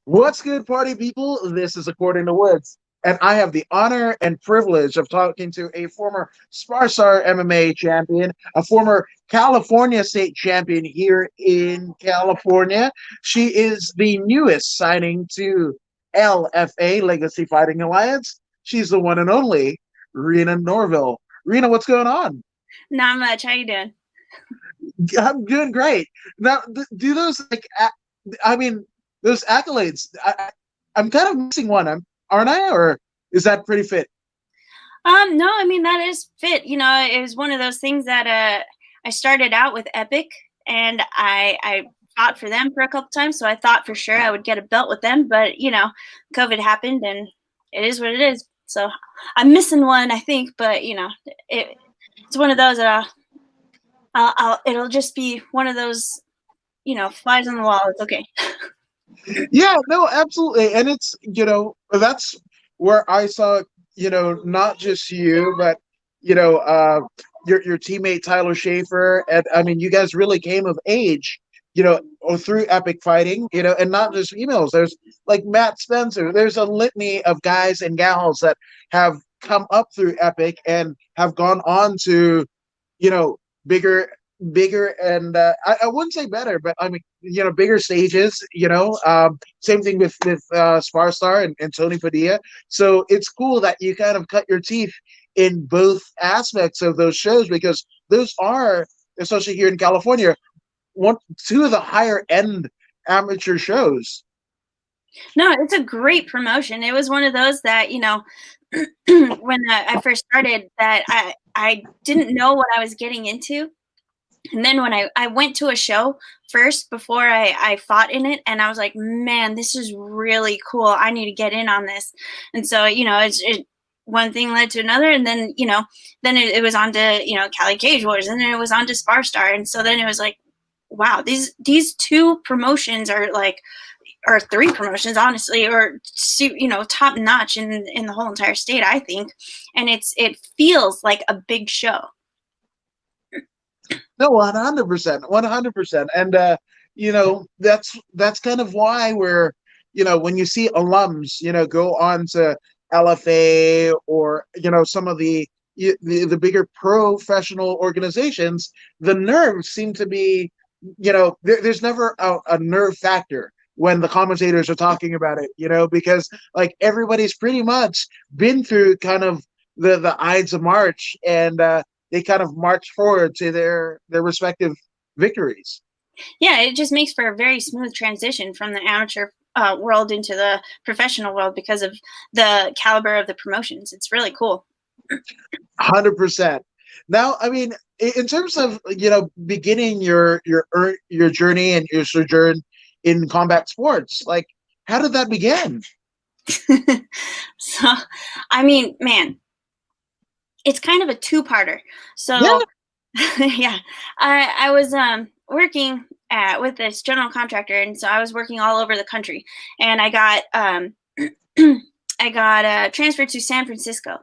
What's good, party people? This is According to Woods, and I have the honor and privilege of talking to a former Sparstar MMA champion, a former California state champion here in California. She is the newest signing to LFA, Legacy Fighting Alliance. She's the one and only Reena Norville. Reena, what's going on? Not much. How you doing? I'm doing great. Now, do those I mean, those accolades. I'm kind of missing one, aren't I? Or is that pretty fit? No, I mean that is fit. It was one of those things that I started out with Epic, and I fought for them for a couple times, so I thought for sure I would get a belt with them, but COVID happened, and it is what it is. So I'm missing one, I think, but it's one of those that it'll just be one of those, flies on the wall. It's okay. Yeah, no, absolutely. And it's, that's where I saw, not just you, but, you know, uh, your teammate Tyler Schaefer. And I mean, you guys really came of age, or through epic fighting, and not just females. There's like Matt Spencer. There's a litany of guys and gals that have come up through epic and have gone on to, bigger and I wouldn't say better, but I mean, bigger stages. Same thing with Sparstar and Tony Padilla. So it's cool that you kind of cut your teeth in both aspects of those shows, because those are, especially here in California, two of the higher end amateur shows. No, it's a great promotion. It was one of those that, when I first started, that I didn't know what I was getting into. And then when I went to a show first before I fought in it, and I was like, man, this is really cool. I need to get in on this. And so, one thing led to another. And then, then it was on to, Cali Cage Wars, and then it was on to Sparstar. And so then it was like, wow, these two promotions are like, or three promotions, honestly, or top notch in the whole entire state, I think. And it feels like a big show. No, 100%, 100%. And that's kind of why we're, when you see alums, go on to LFA or some of the bigger professional organizations, the nerves seem to be, there's never a nerve factor when the commentators are talking about it, because like everybody's pretty much been through kind of the Ides of March, and they kind of march forward to their respective victories. Yeah, it just makes for a very smooth transition from the amateur world into the professional world because of the caliber of the promotions. It's really cool. 100%. Now, I mean, in terms of beginning your journey and your sojourn in combat sports, like how did that begin? So, I mean, man, it's kind of a two-parter. So, yeah, I was working with this general contractor, and so I was working all over the country, and I got I got transferred to San Francisco,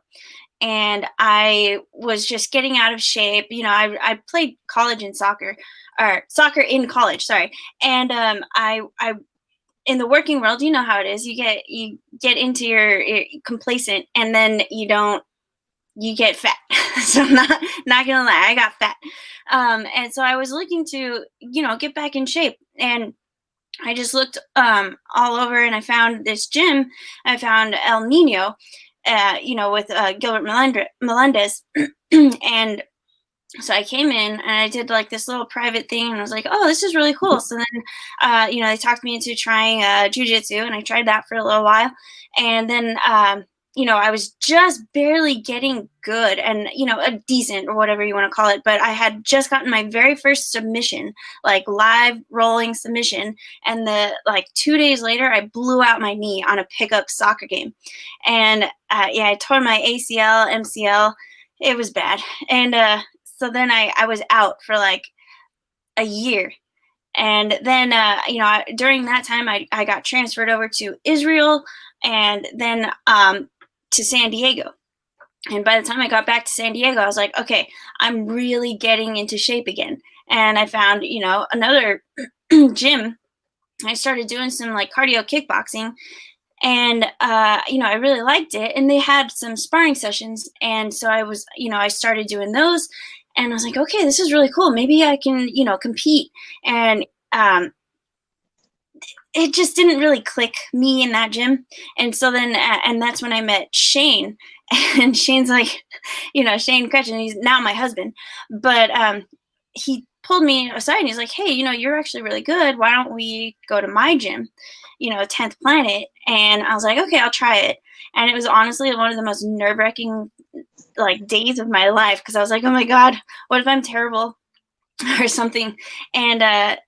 and I was just getting out of shape. I played college in soccer, or soccer in college, sorry, and I in the working world, you know how it is. You get into your complacent, and then you get fat. So I'm not gonna lie, I got fat. And so I was looking to, get back in shape. And I just looked all over, and I found this gym. I found El Nino, with Gilbert Melendez. And so I came in, and I did like this little private thing, and I was like, oh, this is really cool. So then, they talked me into trying jujitsu, and I tried that for a little while. And then, I was just barely getting good and, a decent, or whatever you want to call it. But I had just gotten my very first submission, like live rolling submission. And 2 days later, I blew out my knee on a pickup soccer game. And I tore my ACL, MCL. It was bad. And so then I was out for like a year. And then, during that time, I got transferred over to Israel, and then to San Diego. And by the time I got back to San Diego, I was like, okay, I'm really getting into shape again. And I found, another gym I started doing some like cardio kickboxing, and I really liked it. And they had some sparring sessions, and so I started doing those, and I was like, okay, this is really cool. Maybe I can compete. And it just didn't really click me in that gym. And so then and that's when I met Shane. And Shane's like, Shane Cretchen, he's now my husband. But he pulled me aside and he's like, hey, you're actually really good. Why don't we go to my gym, 10th Planet? And I was like, okay, I'll try it. And it was honestly one of the most nerve-wracking like days of my life, because I was like, oh my God, what if I'm terrible or something? And I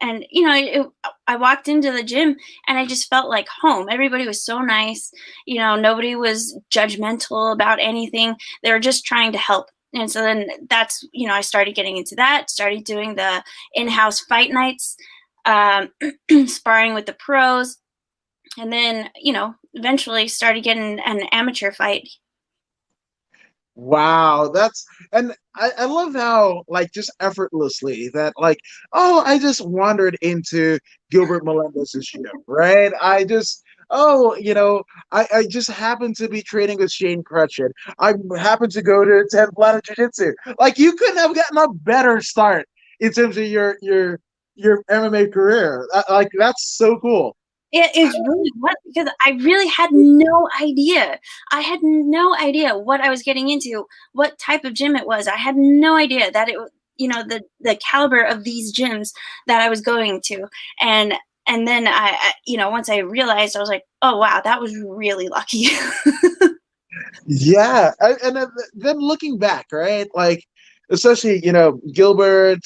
walked into the gym and I just felt like home. Everybody was so nice. Nobody was judgmental about anything. They were just trying to help. And so then that's, I started getting into that, started doing the in-house fight nights, sparring with the pros, and then, eventually started getting an amateur fight. Wow, and I love how like just effortlessly that like, oh, I just wandered into Gilbert Melendez's gym, right? I just happened to be training with Shane Crutchin. I happened to go to 10 Planet Jiu-Jitsu. Like you couldn't have gotten a better start in terms of your MMA career. Like that's so cool. It is really what, because I really had no idea. I had no idea what I was getting into, what type of gym it was. I had no idea that it was, the caliber of these gyms that I was going to. And then once I realized, I was like, oh wow, that was really lucky. Yeah, and then looking back, right? Like, especially Gilbert.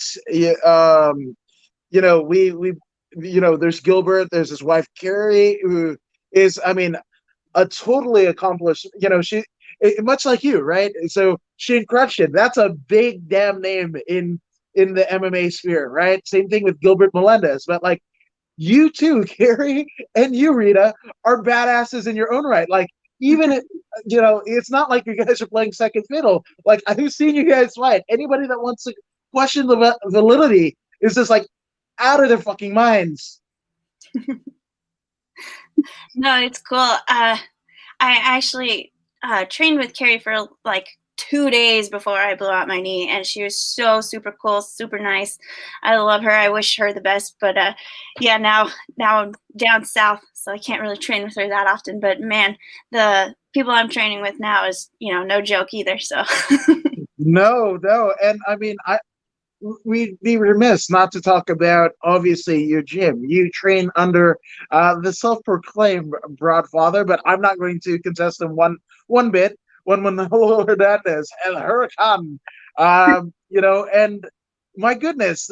There's Gilbert. There's his wife Carrie, who is, I mean, a totally accomplished. Much like you, right? So Shane Crutchin, that's a big damn name in the MMA sphere, right? Same thing with Gilbert Melendez, but like you too, Carrie, and you, Rita, are badasses in your own right. Like even it's not like you guys are playing second fiddle. Like I've seen you guys fight. Anybody that wants to question the validity is just like out of their fucking minds. No, it's cool. I actually trained with Carrie for like 2 days before I blew out my knee, and she was so super cool, super nice. I love her. I wish her the best. But yeah, now I'm down south, so I can't really train with her that often. But man, the people I'm training with now is no joke either. So No, and I mean we'd be remiss not to talk about obviously your gym. You train under the self-proclaimed Broadfather, but I'm not going to contest him one bit. One Manolo Hernandez and Huracan, and my goodness,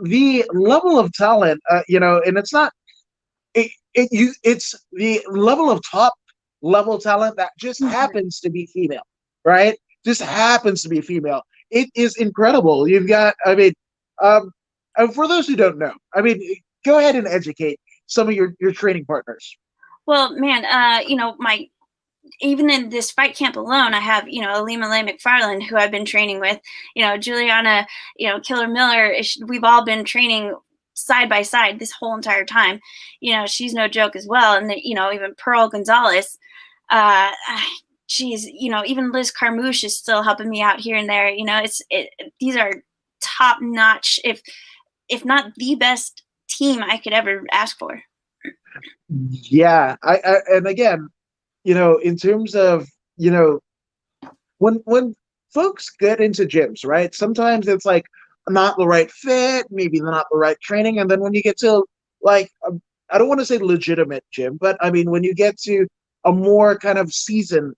the level of talent, and it's not it's the level of top level talent that just happens to be female, right? Just happens to be female. It is incredible. You've got, I mean, and for those who don't know, I mean, go ahead and educate some of your training partners. well, man, my even in this fight camp alone, I have, Alima Lay McFarland, who I've been training with, Juliana, Killer Miller. We've all been training side by side this whole entire time. She's no joke as well. And, even Pearl Gonzalez, uh, geez, even Liz Carmouche is still helping me out here and there. These are top notch, if not the best team I could ever ask for. Yeah, and again, in terms of, when folks get into gyms, right? Sometimes it's like not the right fit, maybe not the right training, and then when you get to like, I don't want to say legitimate gym, but I mean when you get to a more kind of seasoned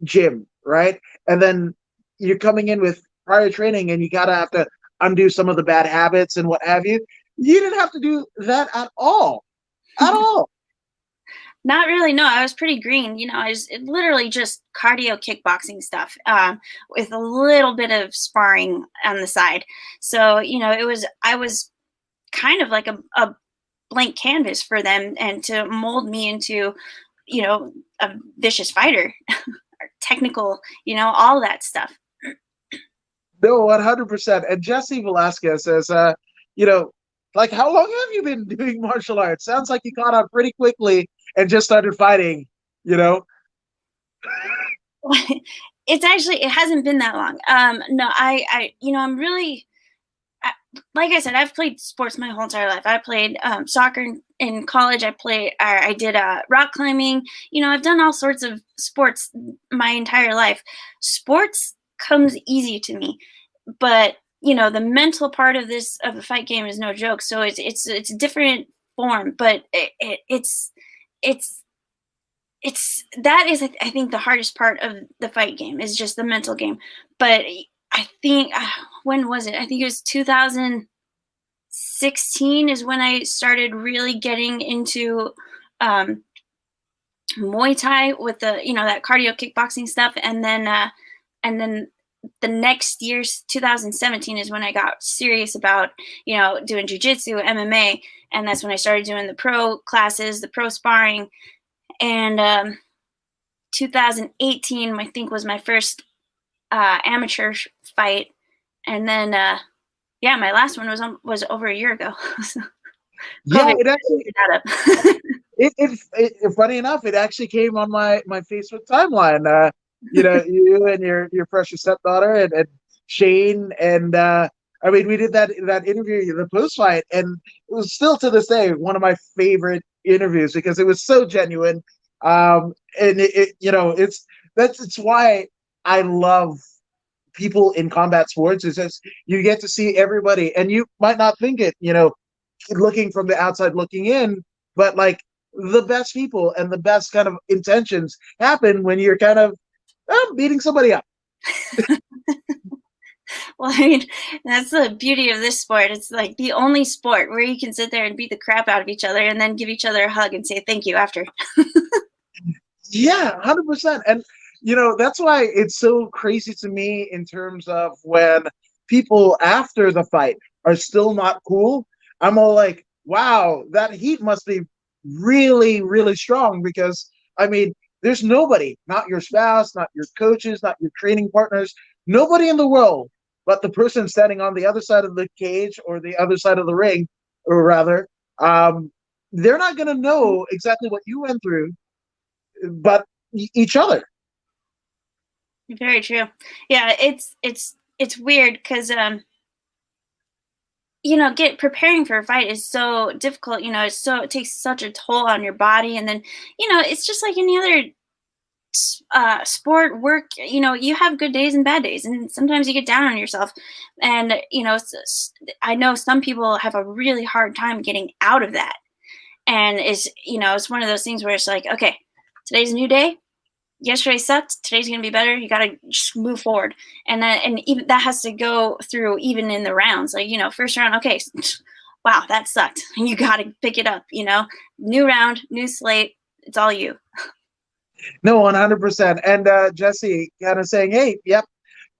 gym, right? And then you're coming in with prior training, and you gotta have to undo some of the bad habits and what have you. You didn't have to do that at all, at all. Not really. No, I was pretty green. Literally just cardio kickboxing stuff, with a little bit of sparring on the side. So, I was kind of like a blank canvas for them, and to mold me into, a vicious fighter, or technical, all that stuff. No, 100%. And Jesse Velasquez says, you know, Like, how long have you been doing martial arts? Sounds like you caught on pretty quickly and just started fighting, you know? It's actually, it hasn't been that long. No, I'm really, I, like I said, I've played sports my whole entire life. I played soccer in college. I did rock climbing. I've done all sorts of sports my entire life. Sports comes easy to me, but the mental part of the fight game is no joke. So it's a different form, but it's that is, I think, the hardest part of the fight game is just the mental game. But I think when was it? I think it was 2016 is when I started really getting into Muay Thai with that cardio kickboxing stuff, and then the next year, 2017, is when I got serious about doing jujitsu, MMA, and that's when I started doing the pro classes, the pro sparring. And 2018, I think, was my first amateur fight, and then my last one was over a year ago. So Yeah, COVID it actually that up. funny enough, it actually came on my Facebook timeline. You and your precious stepdaughter and Shane and I mean, we did that interview, the post fight, and it was still to this day one of my favorite interviews because it was so genuine. And it's why I love people in combat sports is just you get to see everybody, and you might not think it, looking from the outside looking in, but like the best people and the best kind of intentions happen when you're kind of beating somebody up. Well, I mean, that's the beauty of this sport. It's like the only sport where you can sit there and beat the crap out of each other and then give each other a hug and say thank you after. Yeah, 100%. And that's why it's so crazy to me in terms of when people after the fight are still not cool. I'm all like, wow, that heat must be really, really strong because I mean, there's nobody, not your spouse, not your coaches, not your training partners, nobody in the world but the person standing on the other side of the cage or the other side of the ring, or rather, they're not going to know exactly what you went through, but each other. Very true. Yeah, it's weird because get preparing for a fight is so difficult. It takes such a toll on your body, and then it's just like any other sport work. You have good days and bad days, and sometimes you get down on yourself. And I know some people have a really hard time getting out of that, and it's one of those things where it's like, okay, today's a new day. Yesterday sucked. Today's gonna be better. You gotta just move forward, and even that has to go through even in the rounds. Like first round, okay, wow, that sucked. You gotta pick it up. New round, new slate. It's all you. No, 100%. And Jesse kind of saying, hey, yep,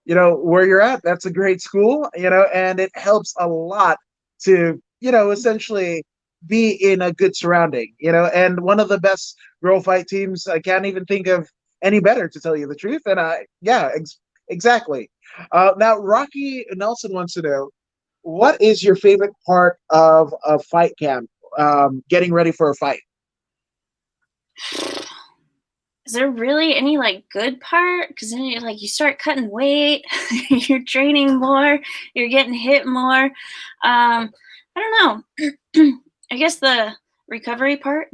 where you're at, that's a great school, and it helps a lot to, essentially be in a good surrounding, and one of the best girl fight teams, I can't even think of any better, to tell you the truth. And exactly. Now, Rocky Nelson wants to know, what is your favorite part of a fight camp, getting ready for a fight? Is there really any good part? Because then you start cutting weight, you're training more, you're getting hit more. I don't know. I guess the recovery part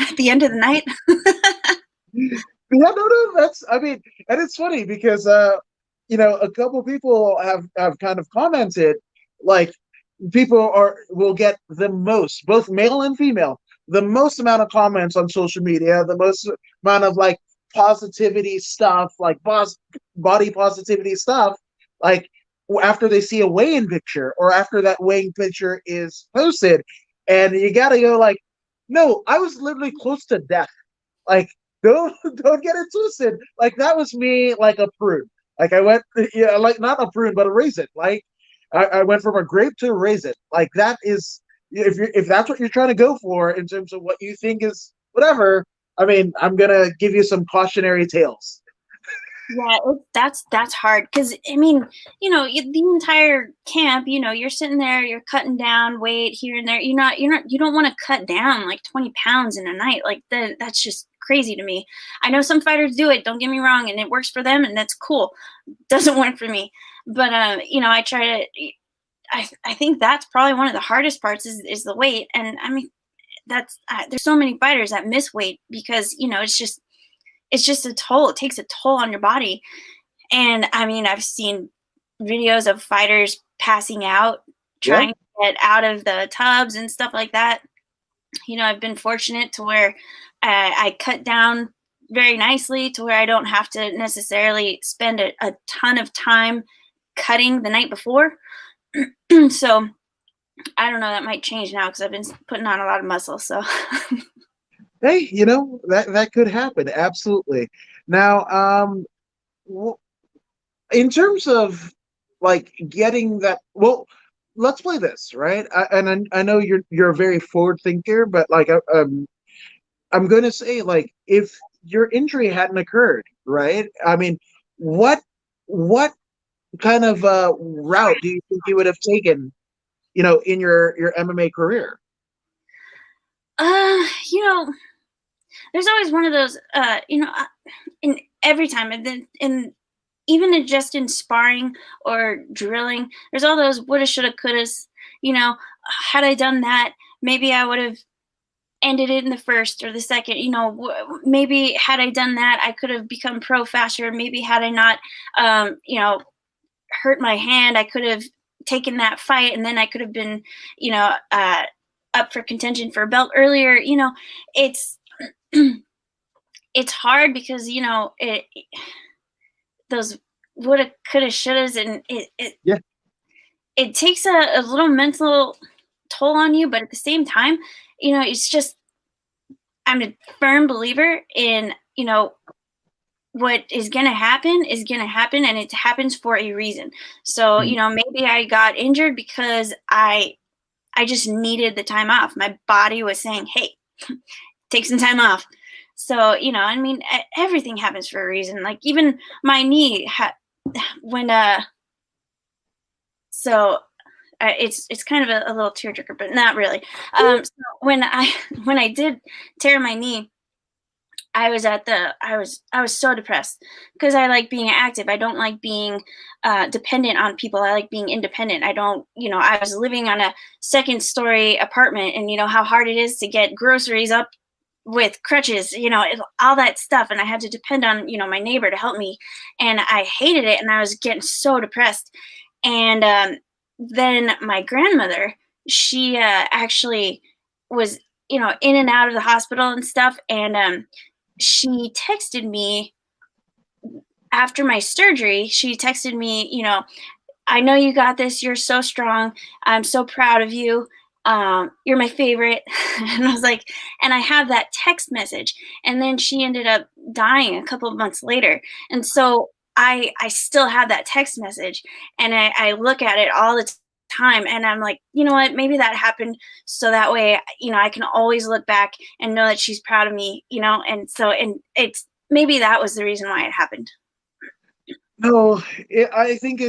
at the end of the night. Yeah, no, that's, I mean, and it's funny because, a couple people have kind of commented, like, will get the most, both male and female, the most amount of comments on social media, the most amount of positivity stuff, like body positivity stuff, like after they see a weigh-in picture or after that weigh-in picture is posted, and you gotta go like, no, I was literally close to death. Like, don't get it twisted. Like, that was me, like a prune. Like, I went, yeah, like not a prune, but a raisin. Like, I went from a grape to a raisin. Like, that is, if that's what you're trying to go for in terms of what you think is whatever. I mean, I'm gonna give you some cautionary tales. Yeah, that's hard because I mean, the entire camp, you're sitting there, you're cutting down weight here and there. You don't want to cut down like 20 pounds in a night. Like that's just crazy to me. I know some fighters do it. Don't get me wrong, and it works for them, and that's cool. Doesn't work for me, but I try to. I think that's probably one of the hardest parts is the weight, and I mean that's there's so many fighters that miss weight because it's just a toll. It takes a toll on your body. And I mean, I've seen videos of fighters passing out, Yeah. trying to get out of the tubs and stuff like that. I've been fortunate to where I cut down very nicely to where I don't have to necessarily spend a ton of time cutting the night before. So I don't know, that might change now because I've been putting on a lot of muscle. So Hey, that could happen. Absolutely. Now, w- in terms of like getting that, well, let's play this, right? I know you're a very forward thinker, but like I'm going to say like if your injury hadn't occurred, right? I mean, what what kind of route do you think you would have taken, in your MMA career? uh, you know, there's always one of those in every time, and then in even in just in sparring or drilling, there's all those woulda shoulda couldas. Had I done that, maybe I would have ended it in the first or the second. Maybe had I done that, I could have become pro faster. Maybe had I not hurt my hand, I could have taken that fight, and then I could have been you know up for contention for a belt earlier. It's it's hard because those woulda, coulda, shouldas, and Yeah. it takes a little mental toll on you, but at the same time, it's just I'm a firm believer in what is gonna happen, and it happens for a reason. So Mhm. maybe I got injured because I just needed the time off. My body was saying, "Hey, take some time off." So I mean, everything happens for a reason. Like even my knee when so it's kind of a little tearjerker, but not really. So when I when I did tear my knee, I was so depressed because I like being active. I don't like being dependent on people. I like being independent. I don't, I was living on a second story apartment, and how hard it is to get groceries up with crutches, all that stuff. And I had to depend on, my neighbor to help me. And I hated it. And I was getting so depressed. And then my grandmother, she actually was, in and out of the hospital and stuff. And she texted me after my surgery. She texted me, I know you got this. You're so strong. I'm so proud of you. You're my favorite. And I was like, and I have that text message. And then she ended up dying a couple of months later. And so I still have that text message, and I look at it all the time, and I'm like, you know what, maybe that happened so that way, I can always look back and know that she's proud of me, and it's maybe that was the reason why it happened. No, I think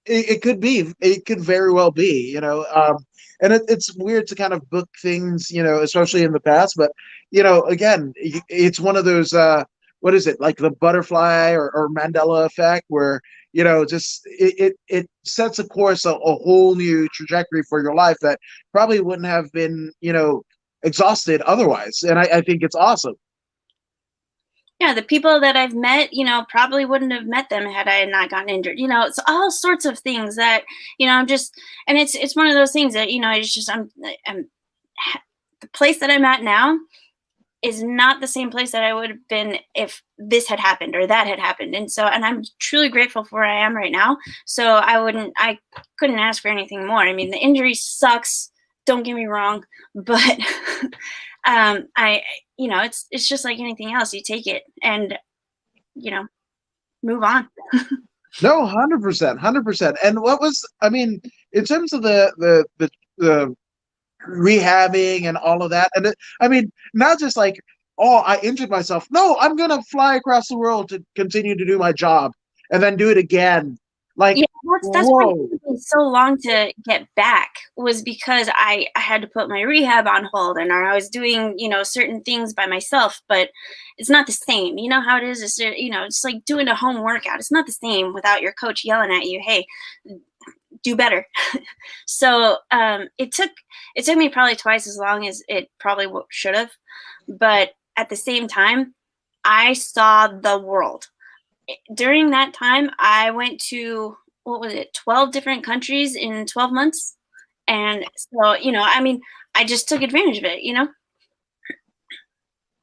it could be. It could very well be. And it's weird to kind of book things, especially in the past. But again, it's one of those. What is it like the butterfly or Mandela effect, where just it sets a course, a whole new trajectory for your life that probably wouldn't have been exhausted otherwise. And I think it's awesome. Yeah, the people that I've met, probably wouldn't have met them had I not gotten injured. It's all sorts of things that, I'm just, and it's one of those things that, it's just, I'm the place that I'm at now is not the same place that I would have been if this had happened or that had happened. And I'm truly grateful for where I am right now. So I couldn't ask for anything more. I mean, the injury sucks. Don't get me wrong, but I, it's just like anything else. You take it and, you know, move on. No, 100%, 100%. And what was, I mean, in terms of the rehabbing and all of that, and I mean, not just like oh, I injured myself. No, I'm gonna fly across the world to continue to do my job and then do it again. Like, Yeah, that's why it whoa. took me so long to get back, was because I had to put my rehab on hold, and I was doing, certain things by myself, but it's not the same. You know how it is? It's like doing a home workout. It's not the same without your coach yelling at you, "Hey, do better." So it took me probably twice as long as it probably should have, but at the same time, I saw the world. During that time, I went to, what was it, 12 different countries in 12 months. And so, I mean, I just took advantage of it.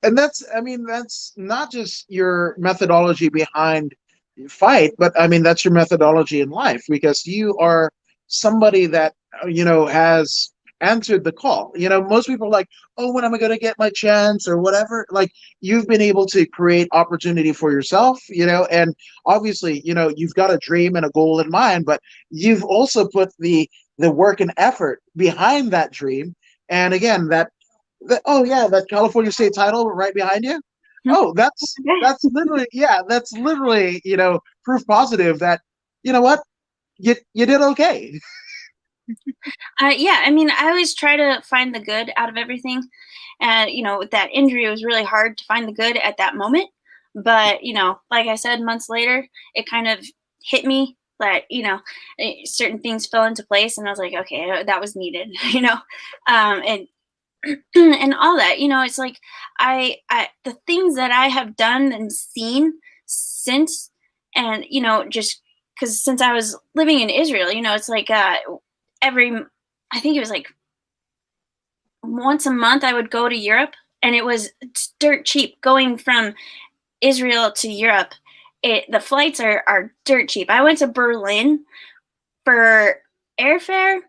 And that's, I mean, that's not just your methodology behind fight, but I mean, that's your methodology in life, because you are somebody that, has answered the call. Most people are like, oh, when am I going to get my chance or whatever? Like, you've been able to create opportunity for yourself, and obviously, you've got a dream and a goal in mind, but you've also put the work and effort behind that dream. And again, oh yeah, that California state title right behind you. Oh, that's literally, yeah, that's literally, proof positive that, you know what, you did okay. Yeah, I mean, I always try to find the good out of everything. And, with that injury, it was really hard to find the good at that moment. But, like I said, months later, it kind of hit me that, certain things fell into place. And I was like, okay, that was needed, and and all that. It's like I the things that I have done and seen since, and just because since I was living in Israel, it's like every I think it was like once a month I would go to Europe, and it was dirt cheap going from Israel to Europe. The flights are dirt cheap. I went to Berlin for airfare,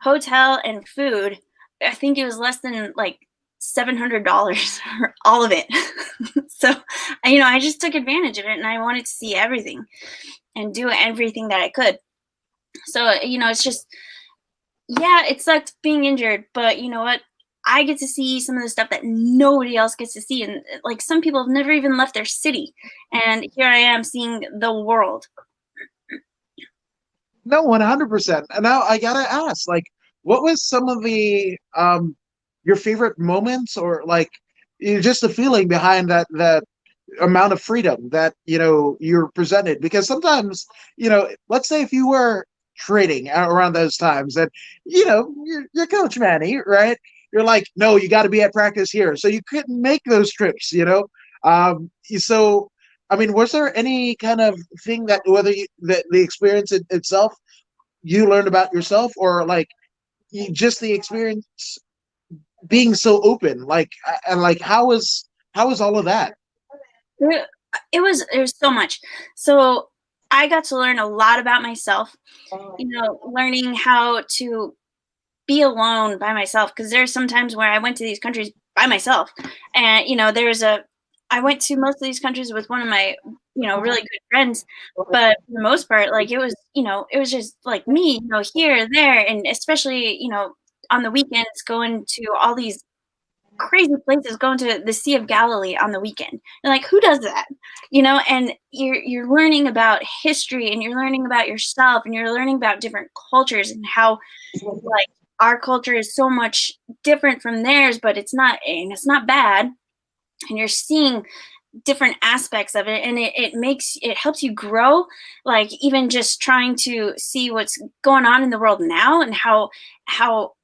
hotel, and food. I think it was less than like $700 for all of it. So, I just took advantage of it, and I wanted to see everything and do everything that I could. So, it's just, yeah, it sucked being injured, but you know what? I get to see some of the stuff that nobody else gets to see. And like, some people have never even left their city. And here I am seeing the world. No, 100%. And now I gotta ask, like, what was some of the your favorite moments, or like, just the feeling behind that amount of freedom that you're presented? Because sometimes, let's say if you were trading around those times, and your coach Manny, right? You're like, no, you got to be at practice here, so you couldn't make those trips. So I mean, was there any kind of thing that, whether that the experience itself you learned about yourself, or like just the experience being so open, like, and like, how was all of that? It was so much. So I got to learn a lot about myself, learning how to be alone by myself, because there's some times where I went to these countries by myself, and I went to most of these countries with one of my really good friends, but for the most part, like, it was just like me, here, there, and especially on the weekends, going to all these crazy places, going to the Sea of Galilee on the weekend. And like, who does that? And you're learning about history, and you're learning about yourself, and you're learning about different cultures, and how, like, our culture is so much different from theirs, but it's not bad. And you're seeing different aspects of it, and it helps you grow, like, even just trying to see what's going on in the world now, and how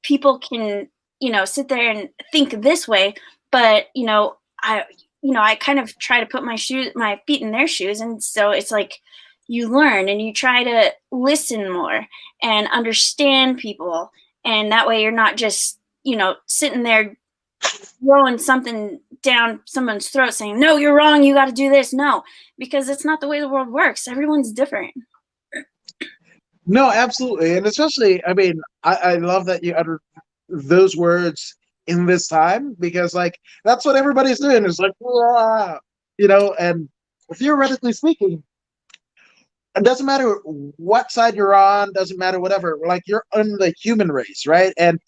people can sit there and think this way. But I kind of try to put my feet in their shoes, and so it's like you learn, and you try to listen more and understand people, and that way you're not just sitting there throwing something down someone's throat saying, no, you're wrong, you got to do this. No, because it's not the way the world works. Everyone's different. No, absolutely. And especially, I mean, I love that you uttered those words in this time, because like, that's what everybody's doing, is like, "Wah," and theoretically speaking, it doesn't matter what side you're on, doesn't matter whatever. Like you're in the human race, right? And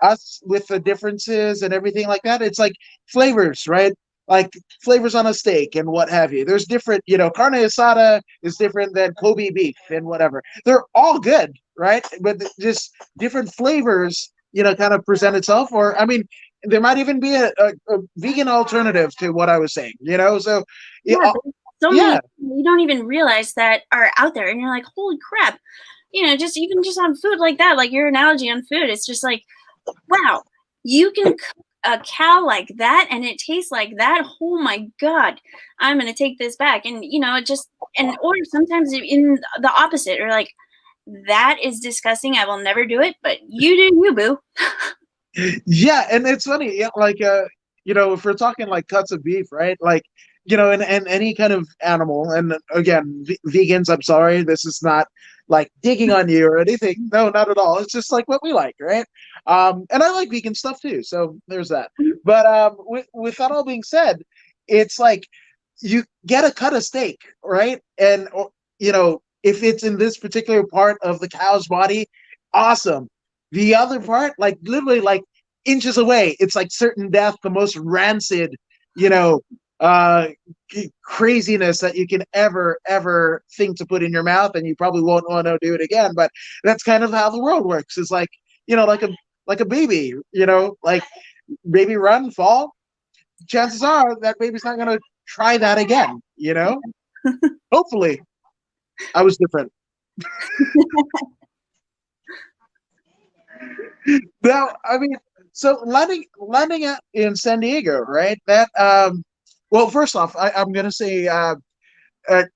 us with the differences and everything like that, it's like flavors, right? Like flavors on a steak and what have you. There's different, carne asada is different than Kobe beef and whatever. They're all good, right? But just different flavors, kind of present itself. Or I mean, there might even be a vegan alternative to what I was saying, So Yeah, so yeah, many you don't even realize that are out there, and you're like, holy crap. Just even just on food like that, like your analogy on food, it's just like, wow, you can cook a cow like that and it tastes like that. Oh my God, I'm gonna take this back. And it just, or sometimes in the opposite, or like, that is disgusting. I will never do it, but you do you, boo. yeah, and it's funny, yeah, like if we're talking like cuts of beef, right? Like, and any kind of animal, and again, vegans, I'm sorry, this is not like digging on you or anything. No, not at all. It's just like what we like, right? And I like vegan stuff too, so there's that. But with that all being said, it's like you get a cut of steak, right? And if it's in this particular part of the cow's body, awesome. The other part, like literally like inches away, it's like certain death, the most rancid, you know, uh craziness that you can ever think to put in your mouth, and you probably won't want to do it again. But that's kind of how the world works. It's like, like a baby, like baby run, fall. Chances are that baby's not gonna try that again, Hopefully. I was different. Now, I mean, so landing in San Diego, right? That well, first off, I'm gonna say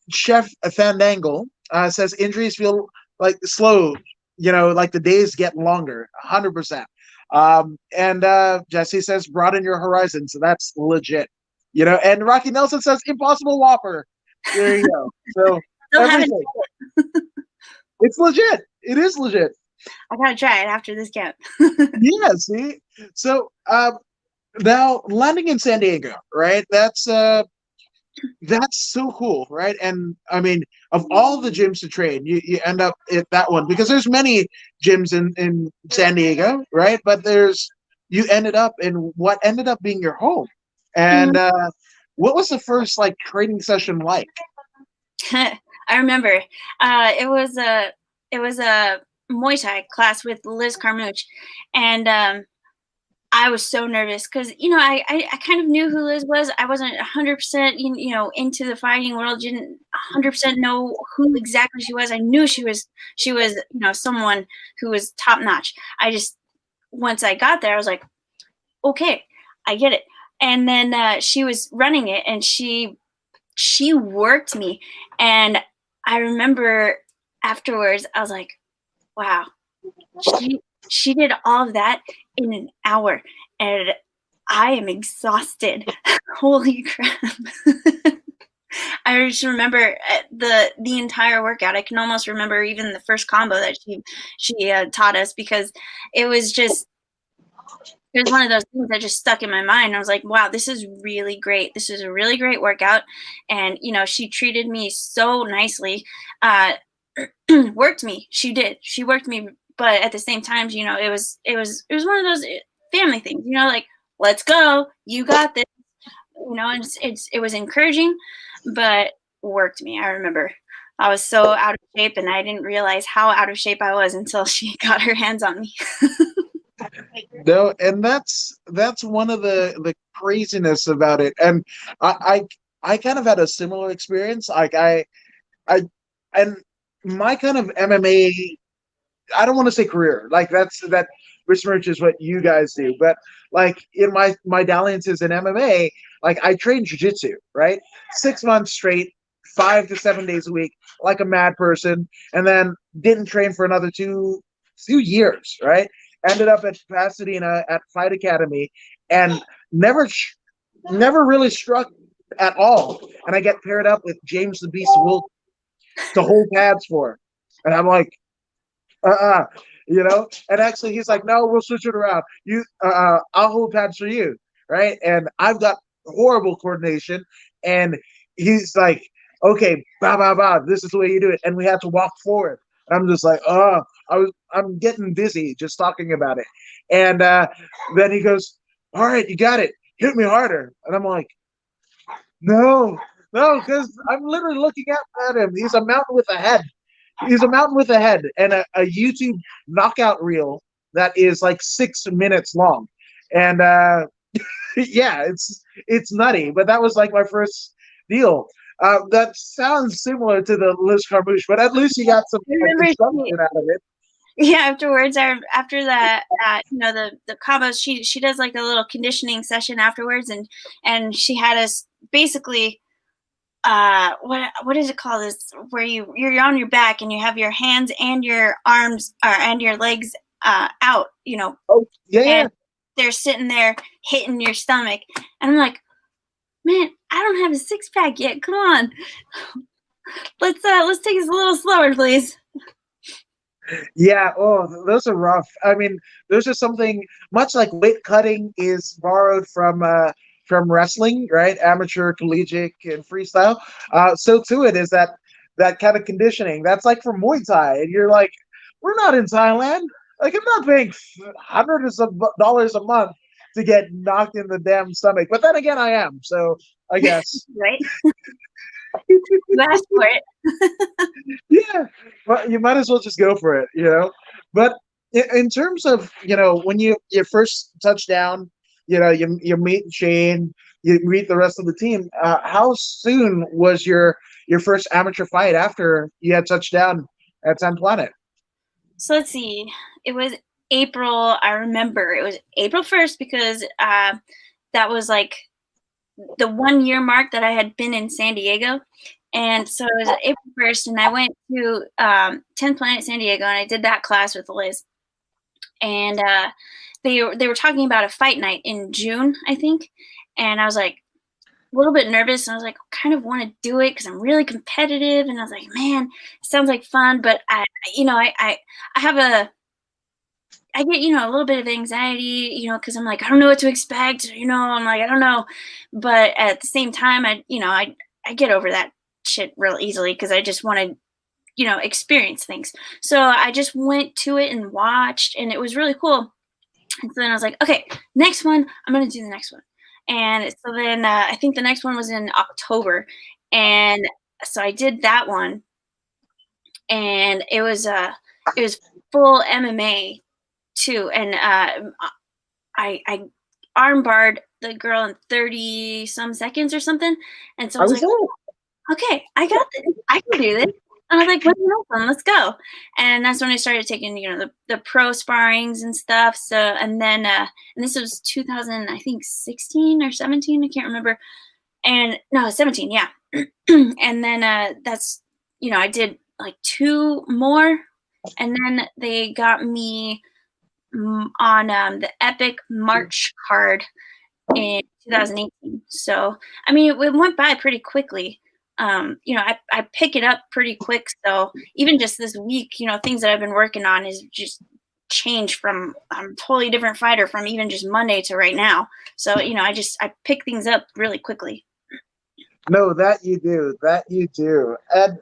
Chef Fandangle says injuries feel like slow, like the days get longer, 100%. And Jesse says broaden your horizon, so that's legit, And Rocky Nelson says impossible Whopper. There you go. So everything, it's legit. It is legit. I gotta try it after this camp. Yeah, see. So now landing in San Diego, right? That's so cool, right? And I mean, of all the gyms to train, you end up at that one because there's many gyms in San Diego, right? But you ended up in what ended up being your home. And what was the first like training session like? I remember it was a Muay Thai class with Liz Carmouche, and I was so nervous because I kind of knew who Liz was. I wasn't 100% into the fighting world. Didn't 100% know who exactly she was. I knew she was someone who was top notch. I just, once I got there, I was like, okay, I get it. And then she was running it, and she worked me, and I remember afterwards I was like, wow, she did all of that in an hour, and I am exhausted. Holy crap. I just remember the entire workout. I can almost remember even the first combo that she taught us, because it was one of those things that just stuck in my mind. I was like, wow, this is really great. This is a really great workout. And, she treated me so nicely, worked me. She did. She worked me. But at the same time, it was one of those family things, like, let's go. You got this, and it was encouraging, but worked me. I remember I was so out of shape, and I didn't realize how out of shape I was until she got her hands on me. No, and that's one of the craziness about it. And I kind of had a similar experience. Like I and my kind of MMA, I don't want to say career, like that besmirches what you guys do, but like in my dalliances in MMA, like I trained jiu-jitsu, right? 6 months straight, 5 to 7 days a week, like a mad person, and then didn't train for another two years, right? Ended up at Pasadena at Fight Academy, and never really struck at all. And I get paired up with James the Beast Wilk to hold pads for, and I'm like, And actually, he's like, no, we'll switch it around. I'll hold pads for you, right? And I've got horrible coordination, and he's like, okay, bah, bah, bah, this is the way you do it. And we had to walk forward. I'm just like, oh, I'm getting dizzy just talking about it. And then he goes, all right, you got it. Hit me harder. And I'm like, no, no, because I'm literally looking at him. He's a mountain with a head. He's a mountain with a head and a YouTube knockout reel that is like 6 minutes long. And yeah, it's nutty. But that was like my first deal. That sounds similar to the Liz Carmouche, but at least you got some instruction out of it. Yeah, afterwards, after that, the combos, she does like a little conditioning session afterwards, and she had us basically, what is it called? This where you're on your back and you have your hands and your arms and your legs out, Oh yeah, and they're sitting there hitting your stomach, and I'm like, man, I don't have a six pack yet. Come on, let's take this a little slower, please. yeah. Oh, those are rough. I mean, there's just something much like weight cutting is borrowed from wrestling, right? Amateur, collegiate, and freestyle. So too it is that kind of conditioning. That's like for Muay Thai, and you're like, we're not in Thailand. Like I'm not paying hundreds of dollars a month to get knocked in the damn stomach. But then again, I am. So I guess. Right. You asked for it. Yeah, well, you might as well just go for it. But in terms of when you first touch down, you meet Shane, you meet the rest of the team. How soon was your first amateur fight after you had touched down at 10 Planet? So let's see. It was April. I remember it was April 1st because that was like the 1 year mark that I had been in San Diego. And so it was April 1st, and I went to 10th Planet San Diego, and I did that class with Liz. And they were talking about a fight night in June, I think. And I was like a little bit nervous, and I was like, kind of want to do it because I'm really competitive. And I was like, man, it sounds like fun, but I have I get, a little bit of anxiety, because I'm like, I don't know what to expect, I'm like, I don't know. But at the same time, I get over that shit real easily because I just want to, experience things. So I just went to it and watched, and it was really cool. And so then I was like, okay, next one, I'm going to do the next one. And so then I think the next one was in October. And so I did that one, and it was full MMA too. And I armbarred the girl in 30 some seconds or something. And so I was like, okay, I got this. I can do this. And I was like, when's the next one? Let's go. And that's when I started taking, the pro sparrings and stuff. So, and then, and this was 2000, I think 16 or 17. I can't remember. And no, 17. Yeah. And then, that's, I did like 2 more, and then they got me on the Epic March card in 2018. So, I mean, it went by pretty quickly. I pick it up pretty quick. So even just this week, things that I've been working on is just changed from I'm a totally different fighter from even just Monday to right now. So, I pick things up really quickly. No, that you do. And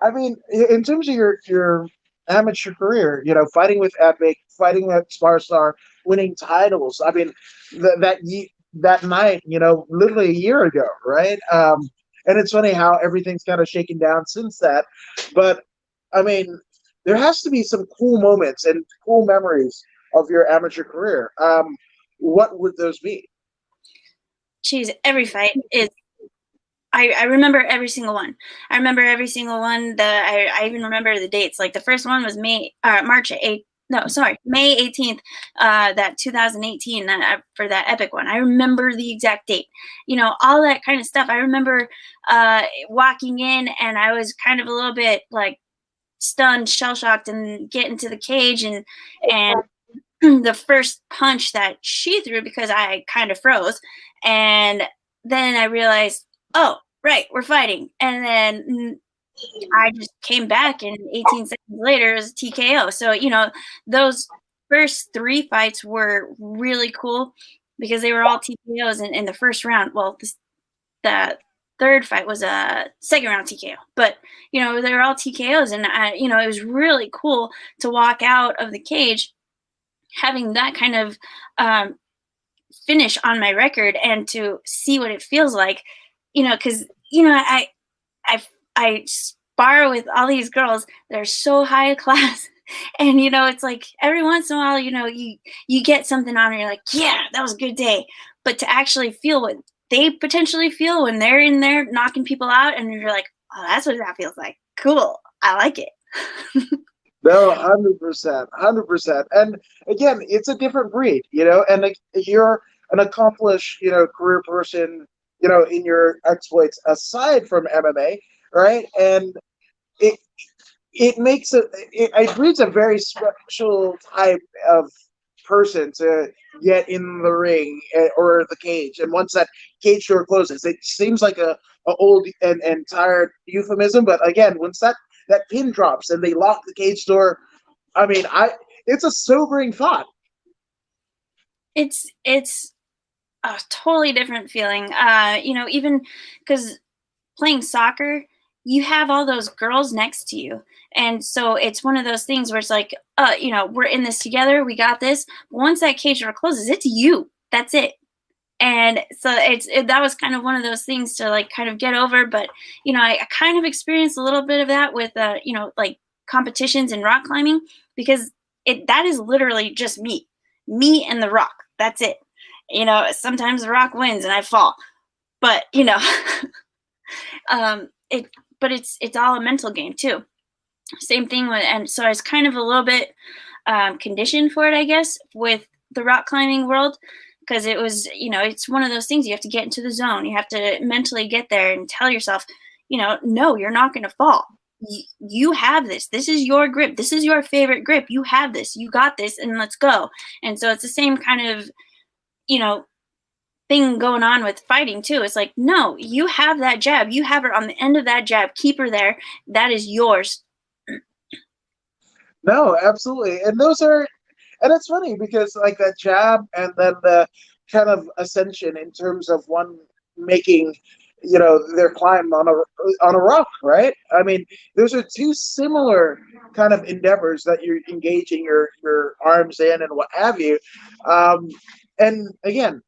I mean, in terms of your amateur career, fighting with Epic, fighting at Sparstar, winning titles. I mean, that night, literally a year ago, right? And it's funny how everything's kind of shaken down since that. But I mean, there has to be some cool moments and cool memories of your amateur career. What would those be? Geez, every fight is. I remember every single one. I remember every single one. I even remember the dates. Like the first one was March 8th. No, sorry, May 18th, that 2018 for that Epic one. I remember the exact date, all that kind of stuff. I remember walking in, and I was kind of a little bit like stunned, shell-shocked, and get into the cage, and the first punch that she threw, because I kind of froze, and then I realized, oh, right, we're fighting. And then I just came back, and 18 seconds later it was a TKO. So, those first 3 fights were really cool because they were all TKOs in the first round. Well, third fight was a second round TKO. But, they were all TKOs. And, it was really cool to walk out of the cage having that kind of finish on my record and to see what it feels like, because, I, I spar with all these girls that are so high class. And, it's like every once in a while, you get something on and you're like, yeah, that was a good day. But to actually feel what they potentially feel when they're in there knocking people out, and you're like, oh, that's what that feels like. Cool. I like it. No, 100%, 100%. And again, it's a different breed, and like, you're an accomplished, career person, in your exploits aside from MMA, right? And it it breeds a very special type of person to get in the ring or the cage. And once that cage door closes, it seems like a old and tired euphemism, but again, once that pin drops and they lock the cage door, I mean, it's a sobering thought. It's a totally different feeling. Even because playing soccer, you have all those girls next to you. And so it's one of those things where it's like, we're in this together. We got this. Once that cage door closes, it's you. That's it. And so that was kind of one of those things to like kind of get over. But, I kind of experienced a little bit of that with, like competitions in rock climbing, because that is literally just me and the rock. That's it. Sometimes the rock wins and I fall, but, but it's all a mental game too. Same thing and so I was kind of a little bit conditioned for it, I guess, with the rock climbing world, because it was, it's one of those things you have to get into the zone. You have to mentally get there and tell yourself, no, you're not going to fall. You have this. This is your grip. This is your favorite grip. You have this. You got this, and let's go. And so it's the same kind of, thing going on with fighting too. It's like, no, you have that jab. You have her on the end of that jab. Keep her there. That is yours. No, absolutely. And it's funny because like that jab and then the kind of ascension in terms of one making, their climb on a rock, right? I mean, those are two similar kind of endeavors that you're engaging your arms in and what have you. And again,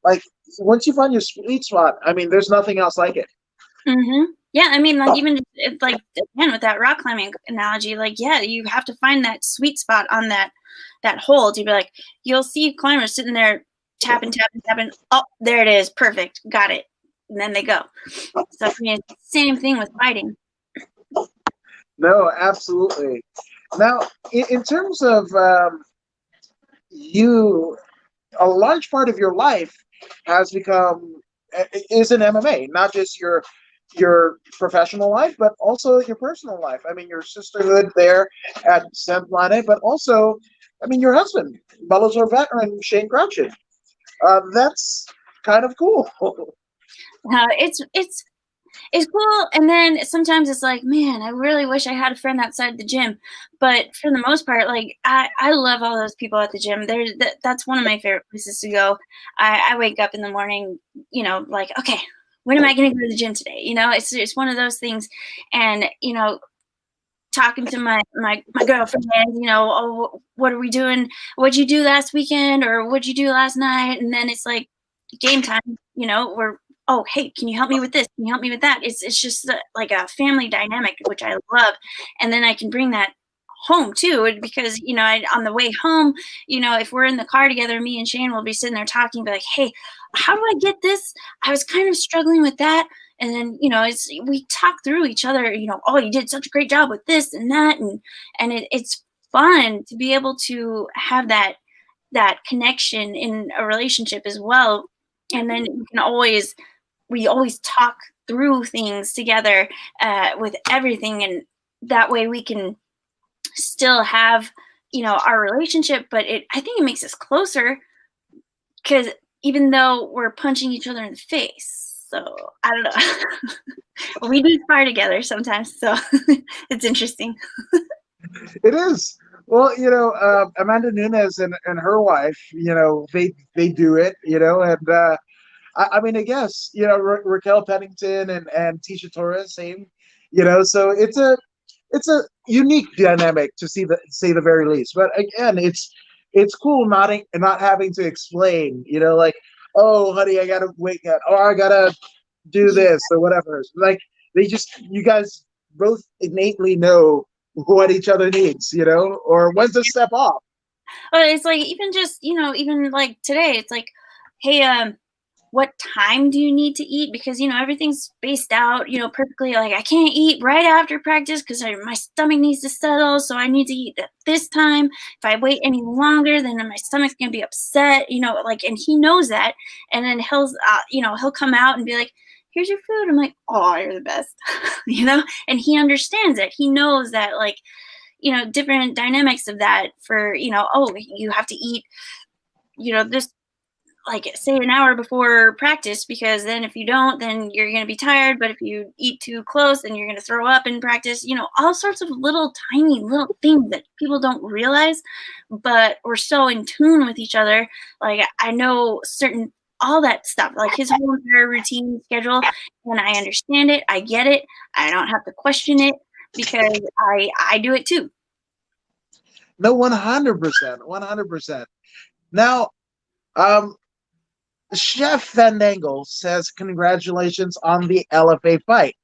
like once you find your sweet spot, I mean, there's nothing else like it. Mm-hmm. Yeah, I mean, like even if, like again with that rock climbing analogy, like yeah, you have to find that sweet spot on that hold. You'd be like, you'll see climbers sitting there tapping. Oh, there it is, perfect, got it, and then they go. So I mean, same thing with fighting. No, absolutely. Now, in terms of you, a large part of your life is in MMA, not just your professional life, but also your personal life. I mean, your sisterhood there at 10th Planet, but also, I mean, your husband, Bellator veteran Shane Crouchin. That's kind of cool. It's cool, and then sometimes it's like, man, I really wish I had a friend outside the gym. But for the most part, like I love all those people at the gym. That's one of my favorite places to go. I wake up in the morning, like, okay, when am I going to go to the gym today? It's one of those things, and talking to my girlfriend, oh, what are we doing? What'd you do last weekend, or what'd you do last night? And then it's like game time. We're, oh, hey, can you help me with this? Can you help me with that? It's just like a family dynamic, which I love. And then I can bring that home too, because, on the way home, if we're in the car together, me and Shane will be sitting there talking, be like, hey, how do I get this? I was kind of struggling with that. And then, we talk through each other, oh, you did such a great job with this and that. And it's fun to be able to have that connection in a relationship as well. And then we always talk through things together with everything. And that way we can still have, our relationship, but I think it makes us closer, because even though we're punching each other in the face, so I don't know. We do spar together sometimes, so it's interesting. It is. Well, Amanda Nunes and her wife, they do it, and I mean, I guess, Raquel Pennington and Tisha Torres, same, so it's a unique dynamic to say the very least. But again, it's cool not having to explain, like, oh, honey, I gotta wake up, or I gotta do this or whatever. Like you guys both innately know what each other needs, or when to step off. But it's like even just, even like today, it's like, hey, what time do you need to eat? Because everything's spaced out, perfectly. Like I can't eat right after practice because my stomach needs to settle, so I need to eat at this time. If I wait any longer, then my stomach's gonna be upset, like, and he knows that. And then he'll come out and be like, here's your food. I'm like, oh, you're the best. And he understands it. He knows that, like, different dynamics of that for, oh, you have to eat, this, like, say an hour before practice, because then if you don't, then you're going to be tired. But if you eat too close, then you're going to throw up in practice, all sorts of tiny little things that people don't realize, but we're so in tune with each other. Like I know all that stuff, like his whole entire routine schedule, and I understand it. I get it. I don't have to question it because I do it too. No, 100%. Now, Chef Fandangle says, congratulations on the LFA fight.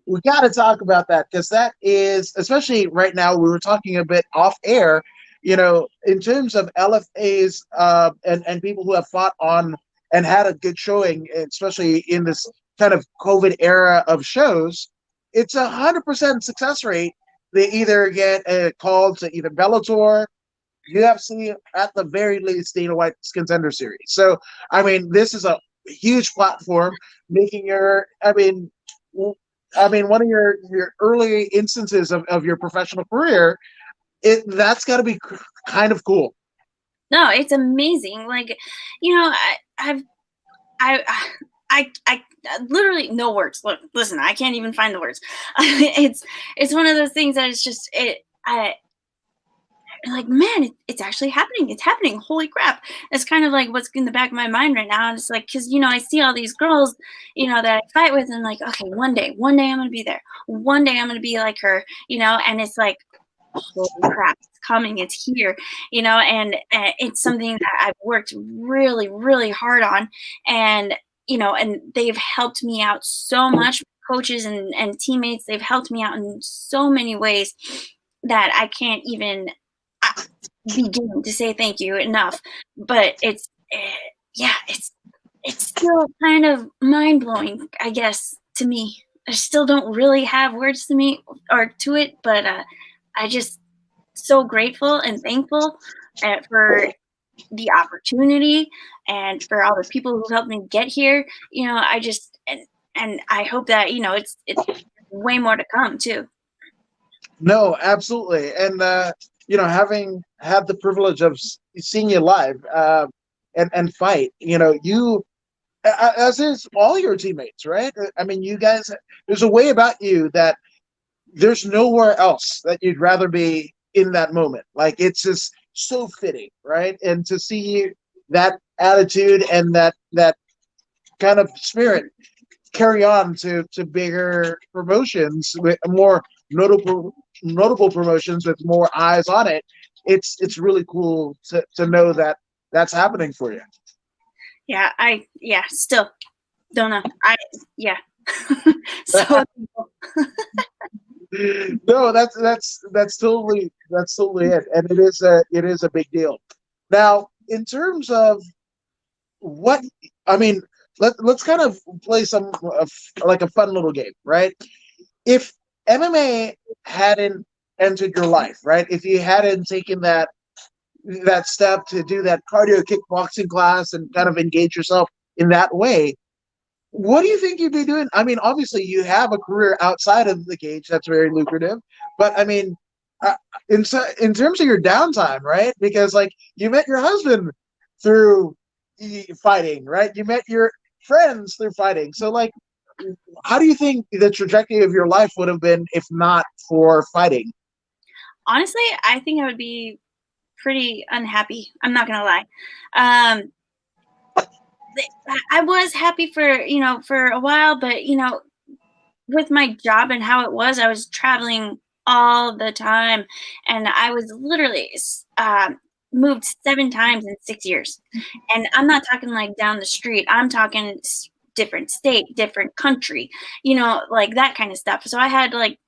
We got to talk about that, because that is, especially right now, we were talking a bit off air, in terms of LFAs and people who have fought on and had a good showing, especially in this kind of COVID era of shows. It's 100% success rate. They either get called to either Bellator, UFC, at the very least, Dana White's Contender Series. So, I mean, this is a huge platform, making one of your early instances of your professional career. That's got to be kind of cool. No, it's amazing. Like, I literally no words. Look, listen, I can't even find the words. It's one of those things that it's just like, man, it's actually happening. It's happening. Holy crap. It's kind of like what's in the back of my mind right now. And it's like, because, I see all these girls, that I fight with, and I'm like, okay, one day I'm going to be there. One day I'm going to be like her, and it's like, holy crap, it's coming. It's here, and it's something that I've worked really, really hard on. And, and they've helped me out so much. Coaches and teammates, they've helped me out in so many ways that I can't even begin to say thank you enough. But it's still kind of mind-blowing, I guess, to me. I still don't really have words to me or to it, but I just so grateful and thankful for the opportunity and for all the people who helped me get here. I just and I hope that it's way more to come too. No, absolutely. And having had the privilege of seeing you live and fight, you, as is all your teammates, right? I mean, you guys, there's a way about you that there's nowhere else that you'd rather be in that moment. Like, it's just so fitting, right? And to see that attitude and that kind of spirit carry on to bigger promotions, with more notable promotions with more eyes on it, it's really cool to know that that's happening for you. Yeah, still don't know. So no, that's totally it, and it is a big deal. Now, in terms of what I mean, let's kind of play some like a fun little game, right? If MMA hadn't entered your life, right? If you hadn't taken that step to do that cardio kickboxing class and kind of engage yourself in that way, what do you think you'd be doing? I mean, obviously you have a career outside of the cage that's very lucrative, but I mean, in terms of your downtime, right? Because, like, you met your husband through fighting, right? You met your friends through fighting. So, like, how do you think the trajectory of your life would have been if not for fighting? Honestly, I think I would be pretty unhappy. I'm not gonna lie. I was happy for, for a while, but, with my job and how it was, I was traveling all the time, and I was literally moved 7 times in 6 years. And I'm not talking like down the street. I'm talking different state, different country, like that kind of stuff. So I had like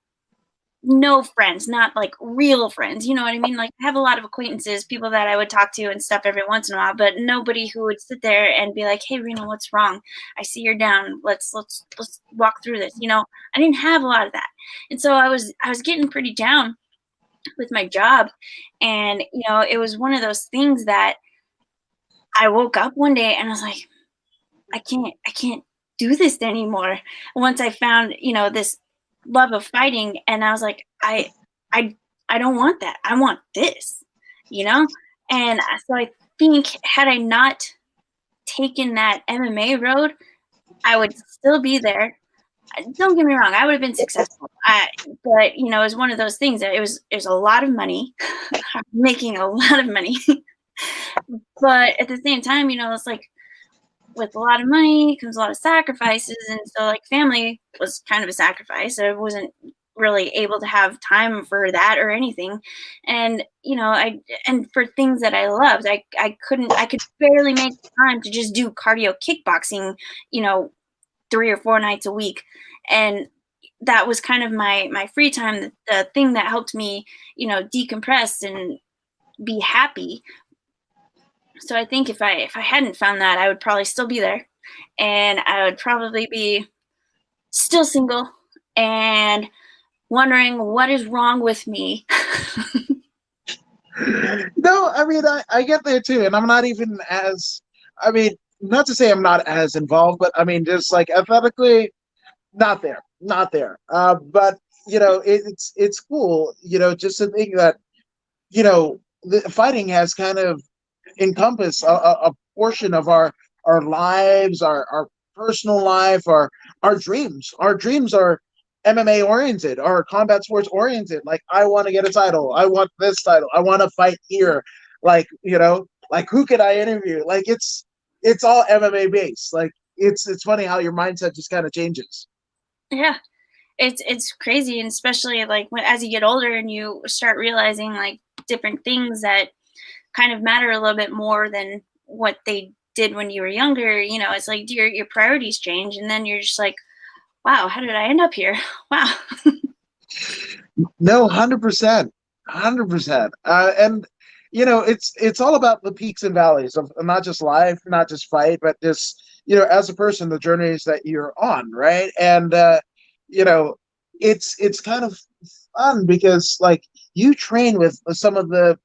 no friends, not like real friends, you know what I mean? Like I have a lot of acquaintances, people that I would talk to and stuff every once in a while, but nobody who would sit there and be like, "Hey, Reena, what's wrong? I see you're down. Let's walk through this." I didn't have a lot of that. And so I was getting pretty down with my job, and it was one of those things that I woke up one day and I was like, I can't do this anymore. Once I found, this love of fighting, and I was like, I I don't want that. I want this, you know? And so I think had I not taken that MMA road, I would still be there. Don't get me wrong, I would have been successful. But it was one of those things that it was a lot of money, making a lot of money. But at the same time, it's like with a lot of money comes a lot of sacrifices, and so like family was kind of a sacrifice. I wasn't really able to have time for that or anything, and and for things that I loved, I could barely make time to just do cardio kickboxing, you know 3 or 4 nights a week, and that was kind of my free time, the thing that helped me decompress and be happy. So I think if I hadn't found that, I would probably still be there, and I would probably be still single and wondering what is wrong with me. No, I mean, I get there too, and I'm not even as, I mean, not to say I'm not as involved, but I mean, just like athletically, not there, not there. But it's cool, just to think that the fighting has kind of encompassed a portion of our lives, our personal life, our dreams. Our dreams are MMA oriented, are combat sports oriented. Like I want to get a title. I want this title. I want to fight here. Like like who could I interview? Like it's all MMA based. Like it's funny how your mindset just kind of changes. Yeah, it's crazy, and especially like as you get older and you start realizing like different things that kind of matter a little bit more than what they did when you were younger. It's like your priorities change, and then you're just like, wow, how did I end up here? Wow. No, 100%, 100%. And it's all about the peaks and valleys of not just life, not just fight, but just as a person, the journeys that you're on, right? And you know, it's kind of fun because like you train with some of the,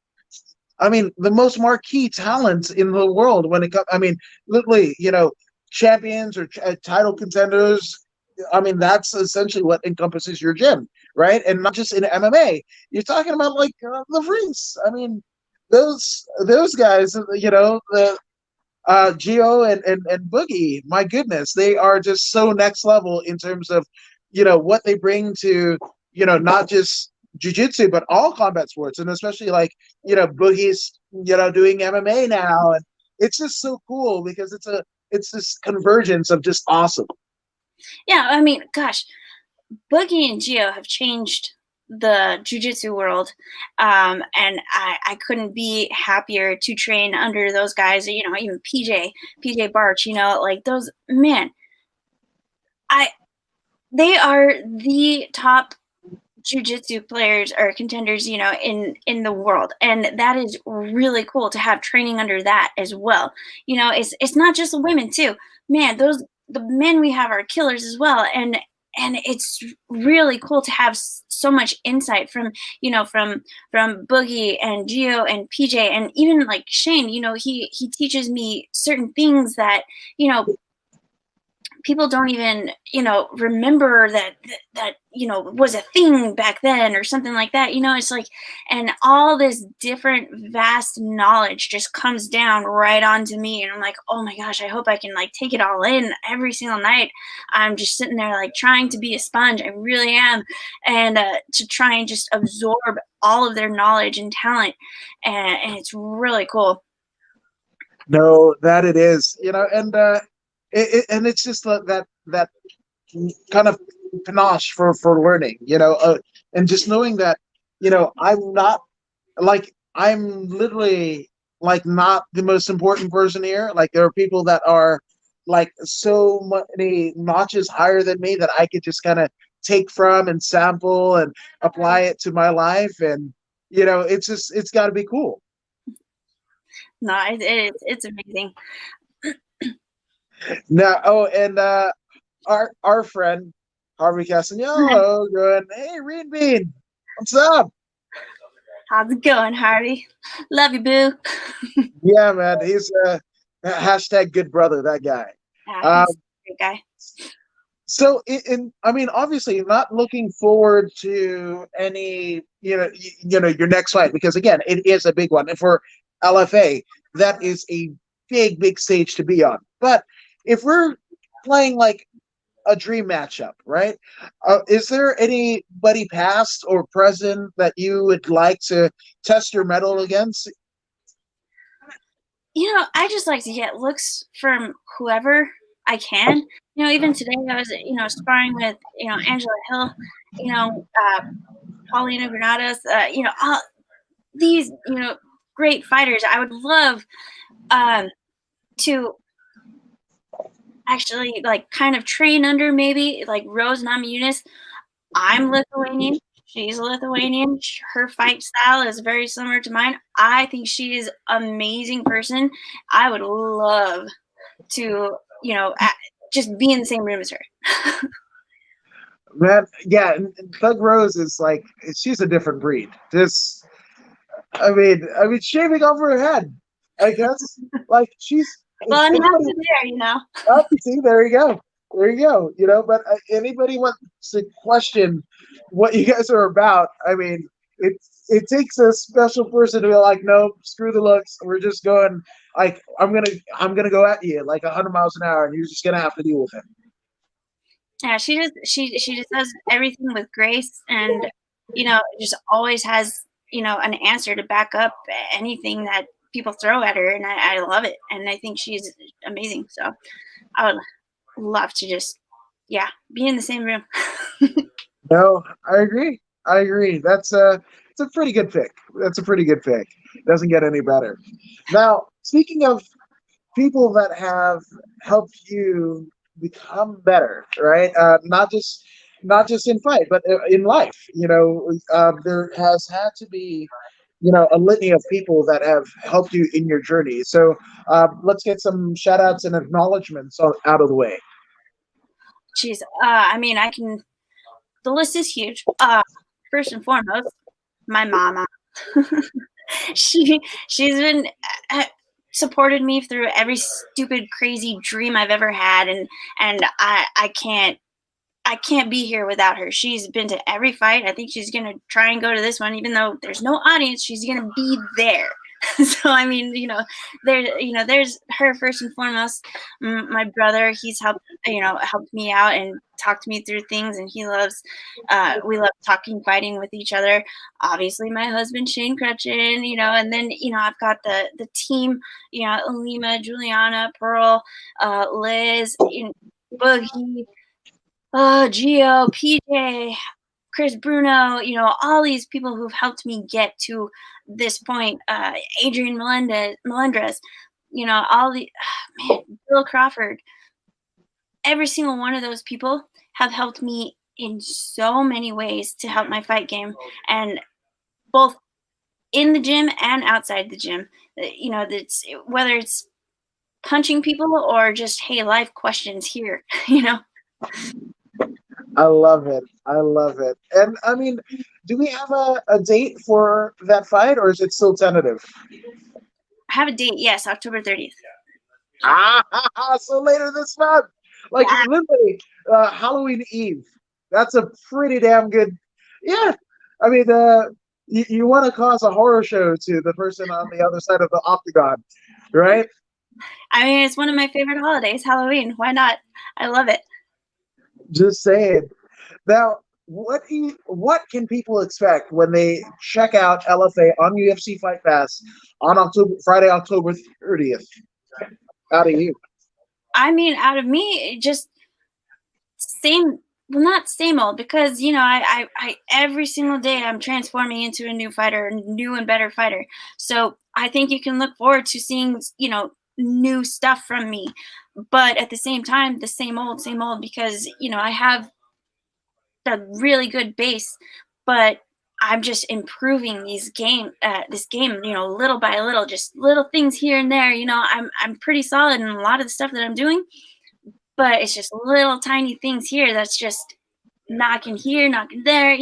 I mean, the most marquee talents in the world when it comes. I mean, literally, champions or title contenders. I mean, that's essentially what encompasses your gym, right? And not just in MMA. You're talking about like the Freaks. I mean, those guys. The Geo and Boogie. My goodness, they are just so next level in terms of what they bring to not just jujitsu but all combat sports, and especially like Boogie's doing MMA now, and it's just so cool because it's this convergence of just awesome. Yeah, I mean, gosh, Boogie and Geo have changed the jujitsu world, and I couldn't be happier to train under those guys. Even PJ Barch. Like those, man. I They are the top jujitsu players or contenders, in the world, and that is really cool to have training under that as well. It's not just the women too. Man, the men we have are killers as well, and it's really cool to have so much insight from Boogie and Geo and PJ, and even like Shane. He teaches me certain things that people don't even remember that was a thing back then or something like that. It's like, and all this different vast knowledge just comes down right onto me, and I'm like, oh my gosh, I hope I can like take it all in every single night. I'm just sitting there like trying to be a sponge. I really am. And to try and just absorb all of their knowledge and talent, and it's really cool. No, that it is, and and it's just that kind of panache for learning, and just knowing that, I'm not like I'm literally like not the most important person here. Like there are people that are like so many notches higher than me that I could just kind of take from and sample and apply it to my life, and it's got to be cool. No, it's amazing. Now, oh, and our friend Harvey Castagnolo going, "Hey, Reed Bean, what's up?" How's it going, Harvey? Love you, boo. Yeah, man, he's a hashtag good brother. That guy. Yeah, Um, he's a great guy. so, I mean, obviously, not looking forward to any, your next fight because again, it is a big one, and for LFA, that is a big stage to be on. But if we're playing like a dream matchup, right? Is there anybody past or present that you would like to test your mettle against? I just like to get looks from whoever I can. Even today I was, sparring with, Angela Hill, Paulina Granados, all these, great fighters. I would love to actually like kind of train under maybe like Rose Namajunas. I'm Lithuanian. She's Lithuanian. Her fight style is very similar to mine. I think she is an amazing person. I would love to, just be in the same room as her. Man, yeah, and Thug Rose is like she's a different breed. Just, I mean, shaving off her head. I guess like she's. Well, I'm Anybody, happy there. oh, see, there you go. There you go. But anybody wants to question what you guys are about, I mean, it takes a special person to be like, no, screw the looks. We're just going like I'm gonna go at you like 100 miles an hour, and you're just gonna have to deal with it. Yeah, she just does everything with grace, and just always has an answer to back up anything that people throw at her, and I love it, and I think she's amazing. So I would love to just be in the same room. No, I agree. I agree. It's a pretty good pick. That's a pretty good pick. Doesn't get any better. Now, speaking of people that have helped you become better, right? Not just in fight, but in life. There has had to be, a litany of people that have helped you in your journey. So let's get some shout outs and acknowledgments out of the way. Jeez, I mean, I can. The list is huge. First and foremost, my mama. She's been supported me through every stupid crazy dream I've ever had, and I can't be here without her. She's been to every fight. I think she's gonna try and go to this one, even though there's no audience. She's gonna be there. So I mean, there's her first and foremost. My brother, he's helped me out and talked me through things, and we love talking, fighting with each other. Obviously, my husband Shane Crutchin, and then I've got the team, Lima, Juliana, Pearl, Liz, Boogie. Gio, PJ, Chris Bruno, all these people who've helped me get to this point. Adrian Melendres, all the man, Bill Crawford. Every single one of those people have helped me in so many ways to help my fight game, and both in the gym and outside the gym. That's whether it's punching people or just hey, life questions here. I love it. I love it. And I mean, do we have a date for that fight, or is it still tentative? I have a date. Yes, October 30th. So later this month, like Yeah. literally Halloween Eve. That's a pretty damn good. Yeah, I mean, you want to cause a horror show to the person on the other side of the octagon, right? I mean, it's one of my favorite holidays, Halloween. Why not? I love it. Just saying. Now, what can people expect when they check out LFA on UFC Fight Pass on Friday, October 30th? Out of you. I mean, out of me, just same, well, not same old, because I every single day I'm transforming into a new fighter, a new and better fighter. So I think you can look forward to seeing new stuff from me, but at the same time, the same old, because I have a really good base, but I'm just improving this game, little by little, just little things here and there. I'm pretty solid in a lot of the stuff that I'm doing, but it's just little tiny things here that's just knocking here, knocking there,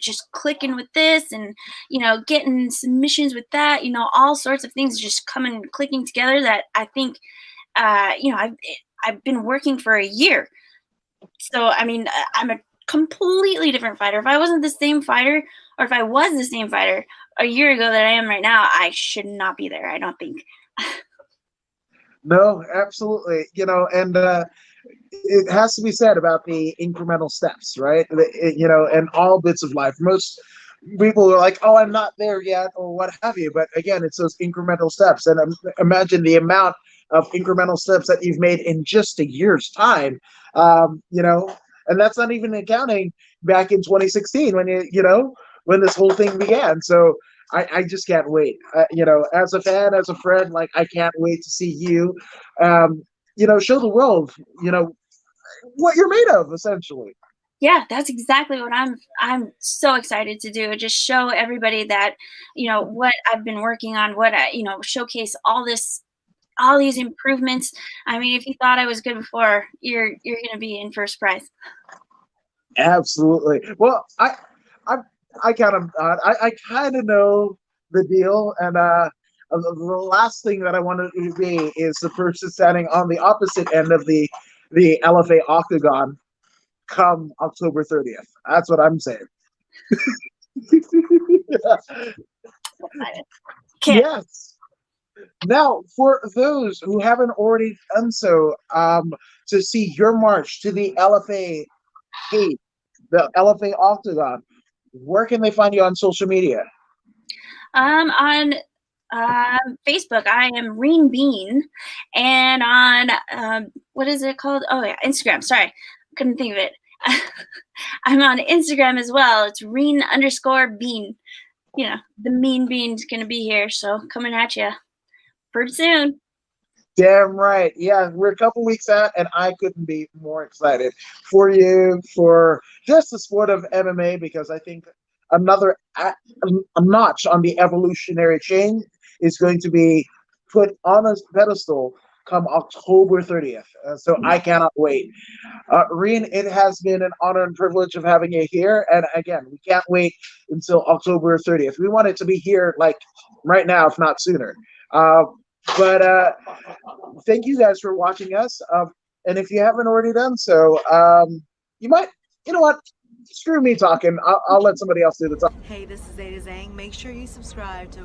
just clicking with this, and getting submissions with that, all sorts of things just coming clicking together that I think I've been working for a year. So I mean, I'm a completely different fighter. If I wasn't the same fighter, or if I was the same fighter a year ago that I am right now, I should not be there, I don't think. No, absolutely. And it has to be said about the incremental steps, right? And all bits of life. Most people are like, "Oh, I'm not there yet," or what have you. But again, it's those incremental steps, and imagine the amount of incremental steps that you've made in just a year's time. And that's not even accounting back in 2016 when when this whole thing began. So I just can't wait. As a fan, as a friend, like I can't wait to see you, show the world, what you're made of, essentially. Yeah, that's exactly what I'm so excited to do. Just show everybody that, what I've been working on, what I, showcase all these improvements. I mean, if you thought I was good before, you're going to be in first prize. Absolutely. Well, I kind of I kind of know the deal, and the last thing that I want to be is the person standing on the opposite end of the LFA octagon come October 30th. That's what I'm saying. Yes. Now, for those who haven't already done so, to see your march to the LFA hate, the LFA octagon, where can they find you on social media? On Facebook, I am Reen Bean, and on what is it called? Oh yeah, Instagram. Sorry, couldn't think of it. I'm on Instagram as well. It's Reen_Bean. The mean bean's gonna be here, so coming at you pretty soon. Damn right. Yeah, we're a couple weeks out, and I couldn't be more excited for you, for just the sport of MMA, because I think another a notch on the evolutionary chain is going to be put on a pedestal come October 30th. So I cannot wait. Reen, it has been an honor and privilege of having you here. And again, we can't wait until October 30th. We want it to be here like right now, if not sooner. But thank you guys for watching us. And if you haven't already done so, you might, you know what? Screw me talking. I'll let somebody else do the talking. Hey, this is Zeta Zhang. Make sure you subscribe to